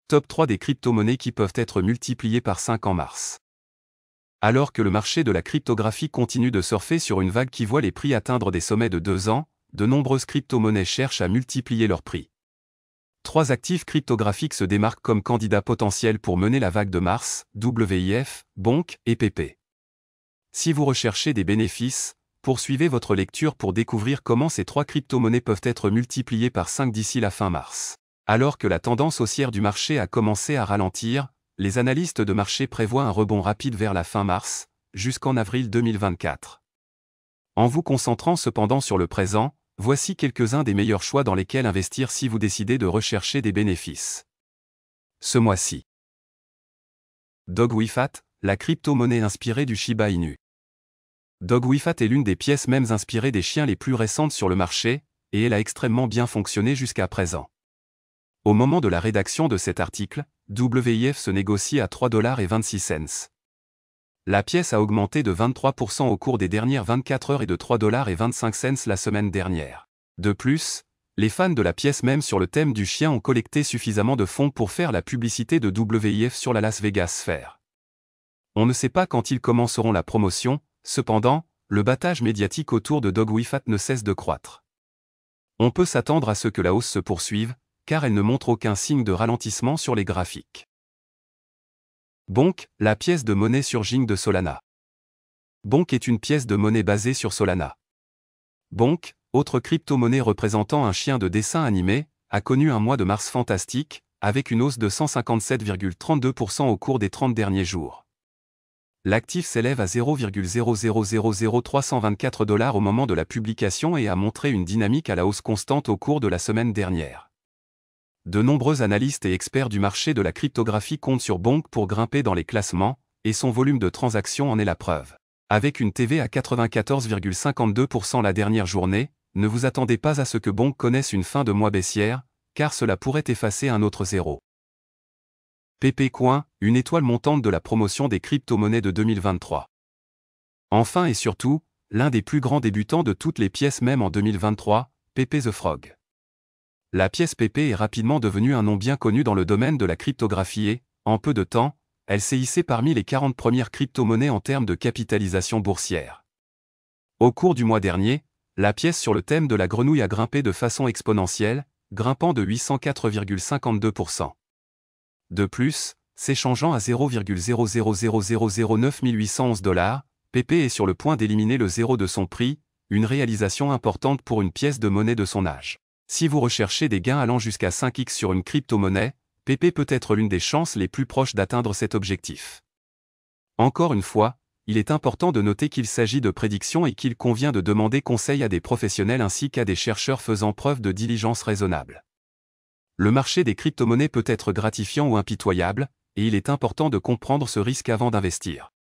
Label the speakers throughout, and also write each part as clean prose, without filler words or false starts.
Speaker 1: Top 3 des crypto-monnaies qui peuvent être multipliées par 5 en mars. Alors que le marché de la cryptographie continue de surfer sur une vague qui voit les prix atteindre des sommets de 2 ans, de nombreuses crypto-monnaies cherchent à multiplier leurs prix. 3 actifs cryptographiques se démarquent comme candidats potentiels pour mener la vague de mars: WIF, Bonk et PP. Si vous recherchez des bénéfices, poursuivez votre lecture pour découvrir comment ces 3 crypto-monnaies peuvent être multipliées par 5 d'ici la fin mars. Alors que la tendance haussière du marché a commencé à ralentir, les analystes de marché prévoient un rebond rapide vers la fin mars, jusqu'en avril 2024. En vous concentrant cependant sur le présent, voici quelques-uns des meilleurs choix dans lesquels investir si vous décidez de rechercher des bénéfices. Ce mois-ci. DogWifat, la crypto-monnaie inspirée du Shiba Inu. DogWifat est l'une des pièces mêmes inspirées des chiens les plus récentes sur le marché, et elle a extrêmement bien fonctionné jusqu'à présent. Au moment de la rédaction de cet article, WIF se négocie à 3,26 $. La pièce a augmenté de 23% au cours des dernières 24 heures et de 3,25 $ la semaine dernière. De plus, les fans de la pièce même sur le thème du chien ont collecté suffisamment de fonds pour faire la publicité de WIF sur la Las Vegas Sphere. On ne sait pas quand ils commenceront la promotion, cependant, le battage médiatique autour de DogWifat ne cesse de croître. On peut s'attendre à ce que la hausse se poursuive, car elle ne montre aucun signe de ralentissement sur les graphiques. Bonk, la pièce de monnaie surging de Solana. Bonk est une pièce de monnaie basée sur Solana. Bonk, autre crypto-monnaie représentant un chien de dessin animé, a connu un mois de mars fantastique, avec une hausse de 157,32% au cours des 30 derniers jours. L'actif s'élève à 0,0000324 $ au moment de la publication et a montré une dynamique à la hausse constante au cours de la semaine dernière. De nombreux analystes et experts du marché de la cryptographie comptent sur Bonk pour grimper dans les classements, et son volume de transactions en est la preuve. Avec une TV à 94,52% la dernière journée, ne vous attendez pas à ce que Bonk connaisse une fin de mois baissière, car cela pourrait effacer un autre zéro. PP Coin, une étoile montante de la promotion des crypto-monnaies de 2023. Enfin et surtout, l'un des plus grands débutants de toutes les pièces même en 2023, PP the Frog. La pièce PP est rapidement devenue un nom bien connu dans le domaine de la cryptographie et, en peu de temps, elle s'est hissée parmi les 40 premières crypto-monnaies en termes de capitalisation boursière. Au cours du mois dernier, la pièce sur le thème de la grenouille a grimpé de façon exponentielle, grimpant de 804,52%. De plus, s'échangeant à 0,000009 811 $, PP est sur le point d'éliminer le zéro de son prix, une réalisation importante pour une pièce de monnaie de son âge. Si vous recherchez des gains allant jusqu'à 5x sur une crypto-monnaie, PP peut être l'une des chances les plus proches d'atteindre cet objectif. Encore une fois, il est important de noter qu'il s'agit de prédictions et qu'il convient de demander conseil à des professionnels ainsi qu'à des chercheurs faisant preuve de diligence raisonnable. Le marché des crypto-monnaies peut être gratifiant ou impitoyable, et il est important de comprendre ce risque avant d'investir.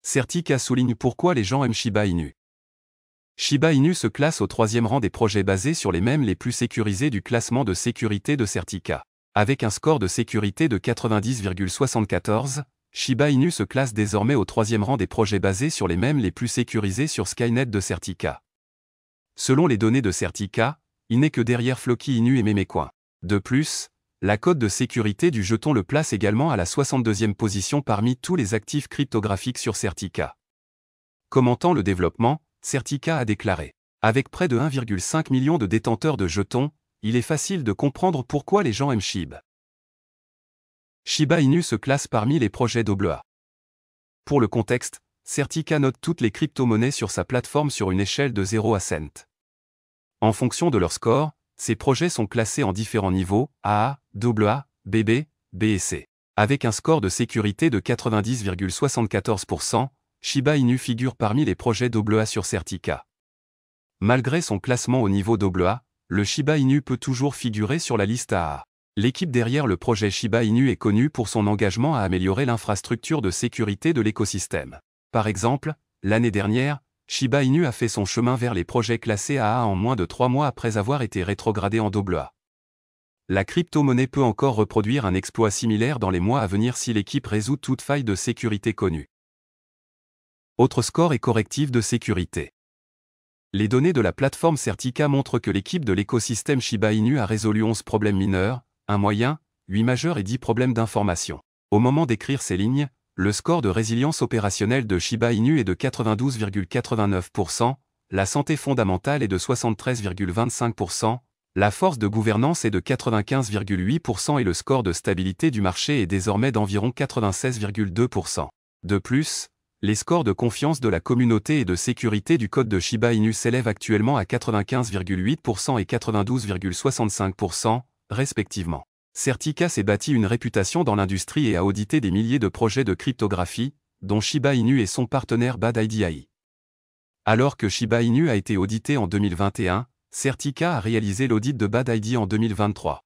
Speaker 1: Certica souligne pourquoi les gens aiment Shiba Inu. Shiba Inu se classe au 3e rang des projets basés sur les mèmes les plus sécurisés du classement de sécurité de Certica. Avec un score de sécurité de 90,74, Shiba Inu se classe désormais au 3e rang des projets basés sur les mèmes les plus sécurisés sur Skynet de Certica. Selon les données de Certica, il n'est que derrière Floki Inu et Memecoin. De plus, la cote de sécurité du jeton le place également à la 62e position parmi tous les actifs cryptographiques sur Certica. Commentant le développement, Certica a déclaré: avec près de 1,5 million de détenteurs de jetons, il est facile de comprendre pourquoi les gens aiment SHIB. Shiba Inu se classe parmi les projets AA. Pour le contexte, Certica note toutes les crypto-monnaies sur sa plateforme sur une échelle de 0 à cent. En fonction de leur score, ces projets sont classés en différents niveaux, AA, AA, BB, B et C. Avec un score de sécurité de 90,74%, Shiba Inu figure parmi les projets AA sur Certica. Malgré son classement au niveau AA, le Shiba Inu peut toujours figurer sur la liste AA. L'équipe derrière le projet Shiba Inu est connue pour son engagement à améliorer l'infrastructure de sécurité de l'écosystème. Par exemple, l'année dernière, Shiba Inu a fait son chemin vers les projets classés AA en moins de 3 mois après avoir été rétrogradé en AA. La crypto-monnaie peut encore reproduire un exploit similaire dans les mois à venir si l'équipe résout toute faille de sécurité connue. Autre score et correctif de sécurité. Les données de la plateforme Certica montrent que l'équipe de l'écosystème Shiba Inu a résolu 11 problèmes mineurs, un moyen, 8 majeurs et 10 problèmes d'information. Au moment d'écrire ces lignes, le score de résilience opérationnelle de Shiba Inu est de 92,89%, la santé fondamentale est de 73,25%, la force de gouvernance est de 95,8% et le score de stabilité du marché est désormais d'environ 96,2%. De plus, les scores de confiance de la communauté et de sécurité du code de Shiba Inu s'élèvent actuellement à 95,8% et 92,65%, respectivement. Certica s'est bâti une réputation dans l'industrie et a audité des milliers de projets de cryptographie, dont Shiba Inu et son partenaire Bad IDI. Alors que Shiba Inu a été audité en 2021, Certica a réalisé l'audit de Bad ID en 2023.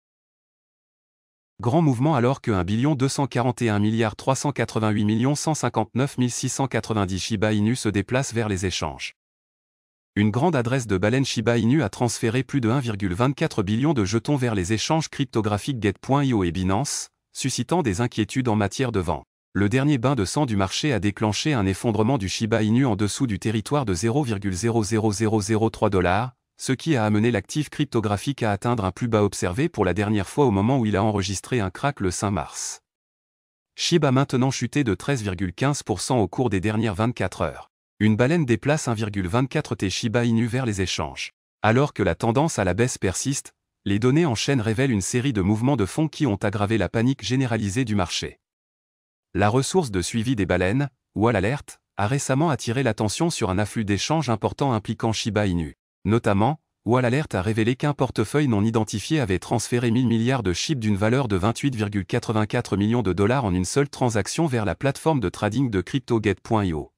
Speaker 1: Grand mouvement alors que 1 241 388 159 690 Shiba Inu se déplace vers les échanges. Une grande adresse de baleine Shiba Inu a transféré plus de 1,24 billion de jetons vers les échanges cryptographiques Get.io et Binance, suscitant des inquiétudes en matière de vente. Le dernier bain de sang du marché a déclenché un effondrement du Shiba Inu en dessous du territoire de 0,00003 $, ce qui a amené l'actif cryptographique à atteindre un plus bas observé pour la dernière fois au moment où il a enregistré un crack le 5 mars. Shiba a maintenant chuté de 13,15% au cours des dernières 24 heures. Une baleine déplace 1,24 T Shiba Inu vers les échanges. Alors que la tendance à la baisse persiste, les données en chaîne révèlent une série de mouvements de fond qui ont aggravé la panique généralisée du marché. La ressource de suivi des baleines, Wall Alert, a récemment attiré l'attention sur un afflux d'échanges important impliquant Shiba Inu. Notamment, Wall Alert a révélé qu'un portefeuille non identifié avait transféré 1000 milliards de SHIB d'une valeur de 28,84 millions de dollars en une seule transaction vers la plateforme de trading de crypto Get.io.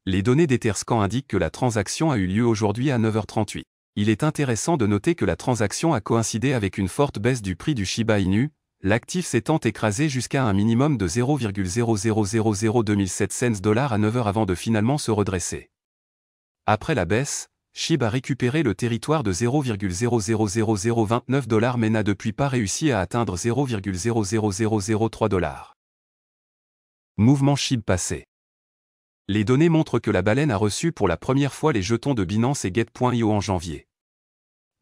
Speaker 1: Les données d'Etherscan indiquent que la transaction a eu lieu aujourd'hui à 9h38. Il est intéressant de noter que la transaction a coïncidé avec une forte baisse du prix du Shiba Inu, l'actif s'étant écrasé jusqu'à un minimum de 0,00027 cents $ à 9h avant de finalement se redresser. Après la baisse, SHIB a récupéré le territoire de 0,000029 $ mais n'a depuis pas réussi à atteindre 0,00003 $. Mouvement SHIB passé. Les données montrent que la baleine a reçu pour la première fois les jetons de Binance et Get.io en janvier.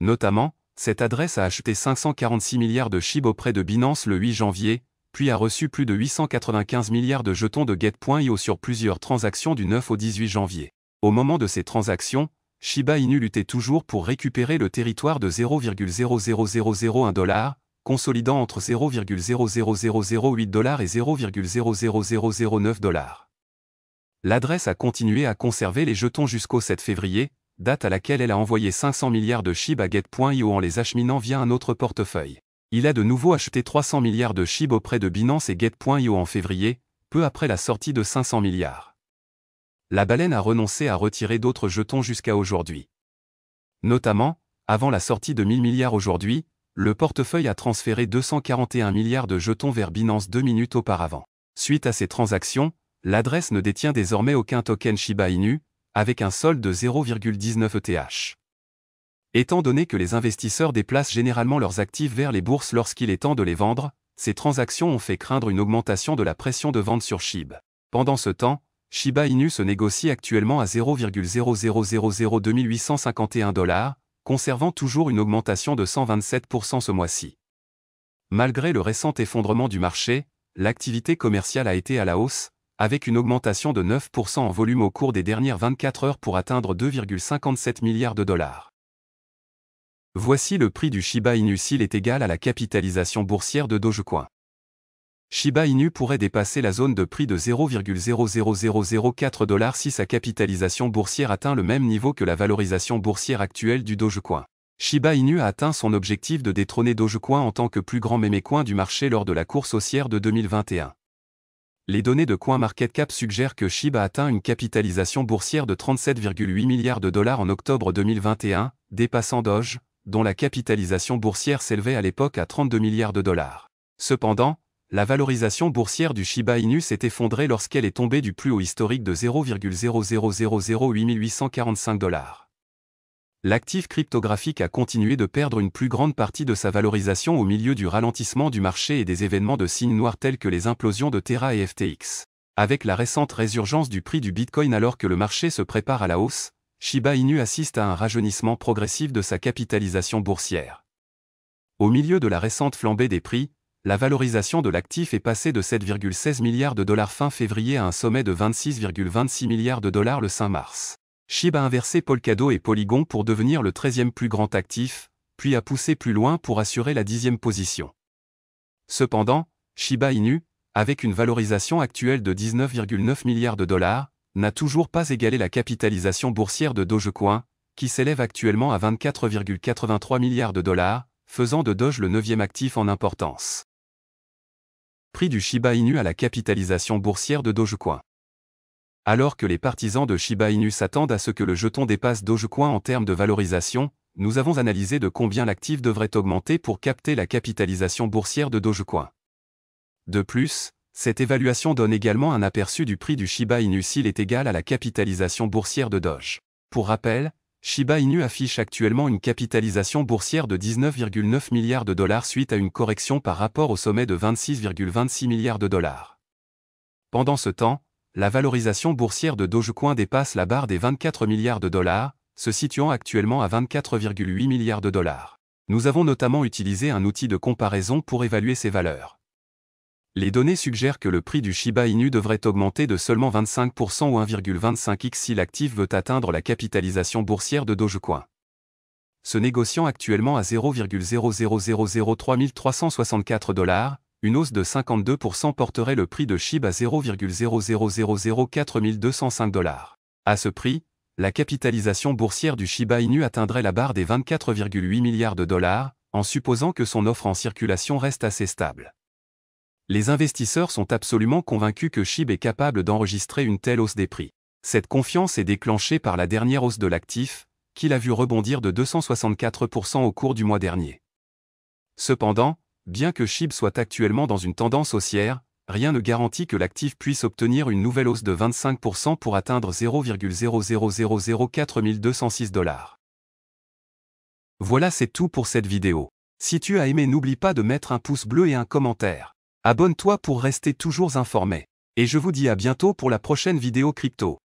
Speaker 1: Notamment, cette adresse a acheté 546 milliards de SHIB auprès de Binance le 8 janvier, puis a reçu plus de 895 milliards de jetons de Get.io sur plusieurs transactions du 9 au 18 janvier. Au moment de ces transactions, Shiba Inu luttait toujours pour récupérer le territoire de 0,00001 $, consolidant entre 0,00008 $ et 0,00009 $. L'adresse a continué à conserver les jetons jusqu'au 7 février, date à laquelle elle a envoyé 500 milliards de SHIB à Get.io en les acheminant via un autre portefeuille. Il a de nouveau acheté 300 milliards de SHIB auprès de Binance et Get.io en février, peu après la sortie de 500 milliards. La baleine a renoncé à retirer d'autres jetons jusqu'à aujourd'hui. Notamment, avant la sortie de 1000 milliards aujourd'hui, le portefeuille a transféré 241 milliards de jetons vers Binance 2 minutes auparavant. Suite à ces transactions, l'adresse ne détient désormais aucun token Shiba Inu, avec un solde de 0,19 ETH. Étant donné que les investisseurs déplacent généralement leurs actifs vers les bourses lorsqu'il est temps de les vendre, ces transactions ont fait craindre une augmentation de la pression de vente sur SHIB. Pendant ce temps, Shiba Inu se négocie actuellement à 0,0002851 $, conservant toujours une augmentation de 127% ce mois-ci. Malgré le récent effondrement du marché, l'activité commerciale a été à la hausse, avec une augmentation de 9% en volume au cours des dernières 24 heures pour atteindre 2,57 milliards de dollars. Voici le prix du Shiba Inu s'il est égal à la capitalisation boursière de Dogecoin. Shiba Inu pourrait dépasser la zone de prix de 0,00004 $ si sa capitalisation boursière atteint le même niveau que la valorisation boursière actuelle du Dogecoin. Shiba Inu a atteint son objectif de détrôner Dogecoin en tant que plus grand mémécoin du marché lors de la course haussière de 2021. Les données de CoinMarketCap suggèrent que SHIB a atteint une capitalisation boursière de 37,8 milliards de dollars en octobre 2021, dépassant Doge, dont la capitalisation boursière s'élevait à l'époque à 32 milliards de dollars. Cependant, la valorisation boursière du Shiba Inu s'est effondrée lorsqu'elle est tombée du plus haut historique de 0,0000845 $. L'actif cryptographique a continué de perdre une plus grande partie de sa valorisation au milieu du ralentissement du marché et des événements de signes noirs tels que les implosions de Terra et FTX. Avec la récente résurgence du prix du Bitcoin alors que le marché se prépare à la hausse, Shiba Inu assiste à un rajeunissement progressif de sa capitalisation boursière. Au milieu de la récente flambée des prix, la valorisation de l'actif est passée de 7,16 milliards de dollars fin février à un sommet de 26,26 milliards de dollars le 5 mars. SHIB a inversé Polkadot et Polygon pour devenir le 13e plus grand actif, puis a poussé plus loin pour assurer la 10e position. Cependant, Shiba Inu, avec une valorisation actuelle de 19,9 milliards de dollars, n'a toujours pas égalé la capitalisation boursière de Dogecoin, qui s'élève actuellement à 24,83 milliards de dollars, faisant de Doge le 9e actif en importance. Prix du Shiba Inu à la capitalisation boursière de Dogecoin. Alors que les partisans de Shiba Inu s'attendent à ce que le jeton dépasse Dogecoin en termes de valorisation, nous avons analysé de combien l'actif devrait augmenter pour capter la capitalisation boursière de Dogecoin. De plus, cette évaluation donne également un aperçu du prix du Shiba Inu s'il est égal à la capitalisation boursière de Doge. Pour rappel, Shiba Inu affiche actuellement une capitalisation boursière de 19,9 milliards de dollars suite à une correction par rapport au sommet de 26,26 milliards de dollars. Pendant ce temps, la valorisation boursière de Dogecoin dépasse la barre des 24 milliards de dollars, se situant actuellement à 24,8 milliards de dollars. Nous avons notamment utilisé un outil de comparaison pour évaluer ces valeurs. Les données suggèrent que le prix du Shiba Inu devrait augmenter de seulement 25% ou 1,25x si l'actif veut atteindre la capitalisation boursière de Dogecoin. Se négociant actuellement à 0,00003 364 $, une hausse de 52% porterait le prix de SHIB à 0,00004 205 $. À ce prix, la capitalisation boursière du Shiba Inu atteindrait la barre des 24,8 milliards de dollars, en supposant que son offre en circulation reste assez stable. Les investisseurs sont absolument convaincus que SHIB est capable d'enregistrer une telle hausse des prix. Cette confiance est déclenchée par la dernière hausse de l'actif, qu'il a vu rebondir de 264% au cours du mois dernier. Cependant, bien que SHIB soit actuellement dans une tendance haussière, rien ne garantit que l'actif puisse obtenir une nouvelle hausse de 25% pour atteindre 0,00004 206 $. Voilà, c'est tout pour cette vidéo. Si tu as aimé, n'oublie pas de mettre un pouce bleu et un commentaire. Abonne-toi pour rester toujours informé. Et je vous dis à bientôt pour la prochaine vidéo crypto.